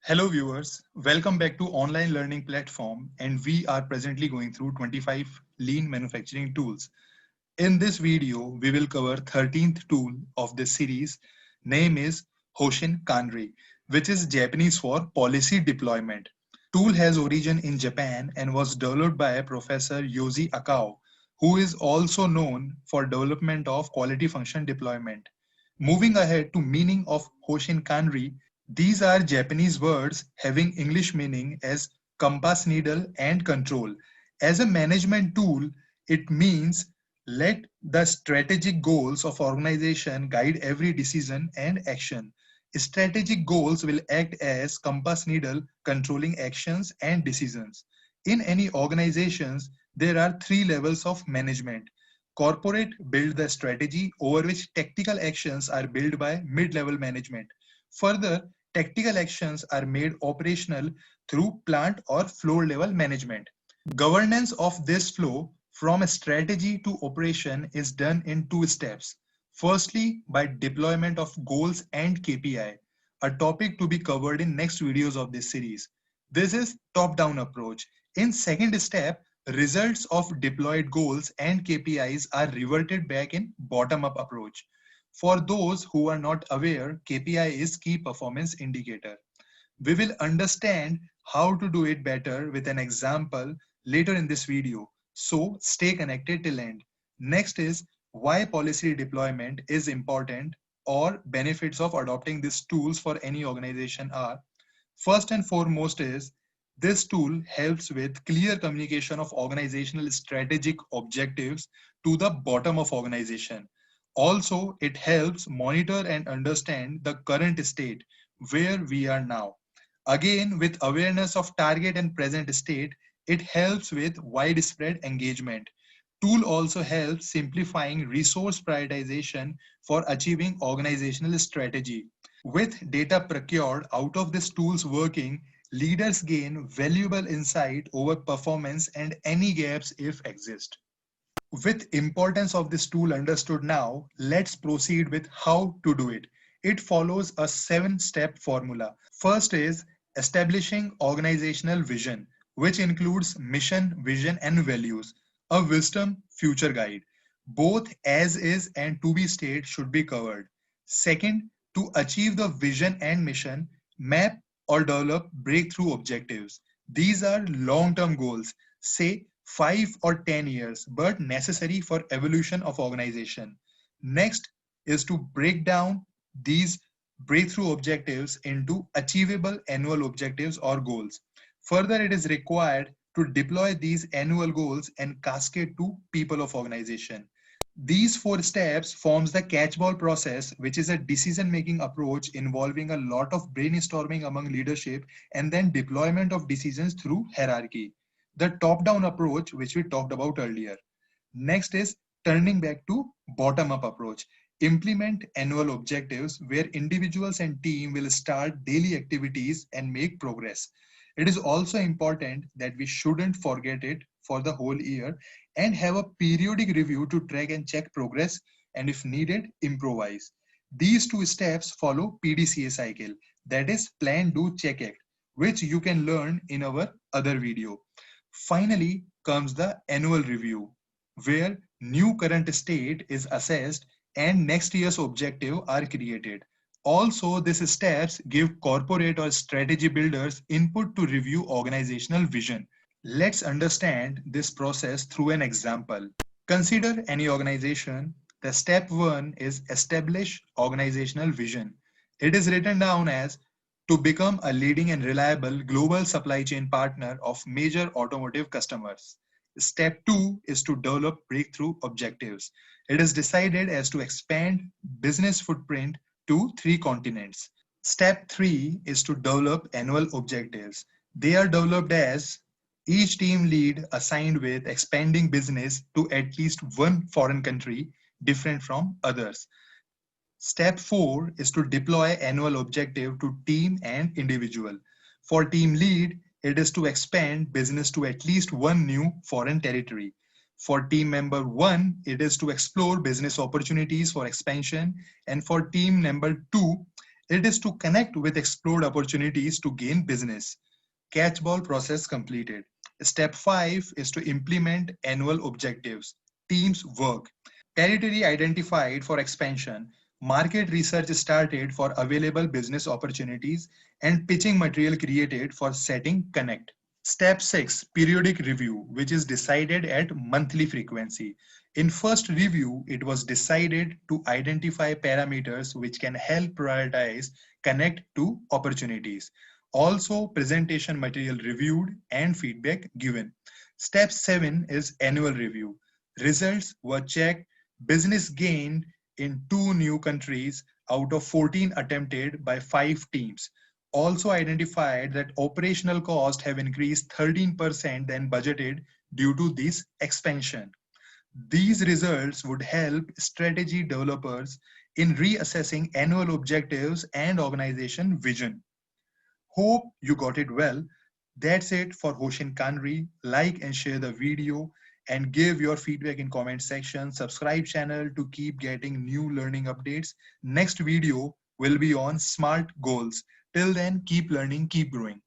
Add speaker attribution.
Speaker 1: Hello viewers, welcome back to online learning platform and we are presently going through 25 lean manufacturing tools. In this video, we will cover 13th tool of this series. Name is Hoshin Kanri, which is Japanese for policy deployment. Tool has origin in Japan and was developed by Professor Yoji Akao, who is also known for development of quality function deployment. Moving ahead to meaning of Hoshin Kanri, these are Japanese words having English meaning as compass needle and control. As a management tool, it means let the strategic goals of organization guide every decision and action. Strategic goals will act as compass needle controlling actions and decisions. In any organizations, there are three levels of management. Corporate build the strategy over which tactical actions are built by mid-level management. Further, tactical actions are made operational through plant or floor level management. Governance of this flow from strategy to operation is done in two steps. Firstly, by deployment of goals and KPI, a topic to be covered in next videos of this series. This is top-down approach. In second step, results of deployed goals and KPIs are reverted back in bottom-up approach. For those who are not aware, KPI is key performance indicator. We will understand how to do it better with an example later in this video. So stay connected till end. Next is why policy deployment is important or benefits of adopting these tools for any organization are. First and foremost is this tool helps with clear communication of organizational strategic objectives to the bottom of organization. Also, it helps monitor and understand the current state where we are now. Again, with awareness of target and present state, it helps with widespread engagement. Tool also helps simplifying resource prioritization for achieving organizational strategy. With data procured out of this tool's working, leaders gain valuable insight over performance and any gaps if exist. With importance of this tool understood now, let's proceed with how to do it. It follows a 7-step formula. First is establishing organizational vision, which includes mission, vision, and values. A wisdom future guide. Both as is and to be state should be covered. Second, to achieve the vision and mission, map or develop breakthrough objectives. These are long-term goals, say 5 or 10 years, but necessary for evolution of organization. Next is to break down these breakthrough objectives into achievable annual objectives or goals. Further, it is required to deploy these annual goals and cascade to people of organization. These 4 steps forms the catchball process, which is a decision-making approach involving a lot of brainstorming among leadership and then deployment of decisions through hierarchy. The top-down approach, which we talked about earlier. Next is turning back to bottom-up approach. Implement annual objectives where individuals and team will start daily activities and make progress. It is also important that we shouldn't forget it for the whole year and have a periodic review to track and check progress and if needed, improvise. These 2 steps follow PDCA cycle, that is plan, do, check, act, which you can learn in our other video. Finally comes the annual review, where new current state is assessed and next year's objective are created. Also, these steps give corporate or strategy builders input to review organizational vision. Let's understand this process through an example. Consider any organization. The step 1 is establish organizational vision. It is written down as to become a leading and reliable global supply chain partner of major automotive customers. Step 2 is to develop breakthrough objectives. It is decided as to expand business footprint to 3 continents. Step 3 is to develop annual objectives. They are developed as each team lead assigned with expanding business to at least one foreign country different from others. Step 4 is to deploy annual objective to team and individual. For team lead, it is to expand business to at least one new foreign territory. For team member 1, it is to explore business opportunities for expansion. And for team member 2, It is to connect with explored opportunities to gain business. Catchball process completed. Step 5 is to implement annual objectives. Teams work. Territory identified for expansion. Market research started for available business opportunities and pitching material created for setting connect. Step 6, periodic review, which is decided at monthly frequency. In first review, it was decided to identify parameters which can help prioritize connect to opportunities. Also, presentation material reviewed and feedback given. Step 7 is annual review. Results were checked. Business gained in 2 new countries out of 14 attempted by 5 teams. Also identified that operational costs have increased 13% than budgeted due to this expansion. These results would help strategy developers in reassessing annual objectives and organization vision. Hope you got it well. That's it for Hoshin Kanri. Like and share the video and give your feedback in comment section. Subscribe channel to keep getting new learning updates. Next video will be on smart goals. Till then, keep learning, keep growing.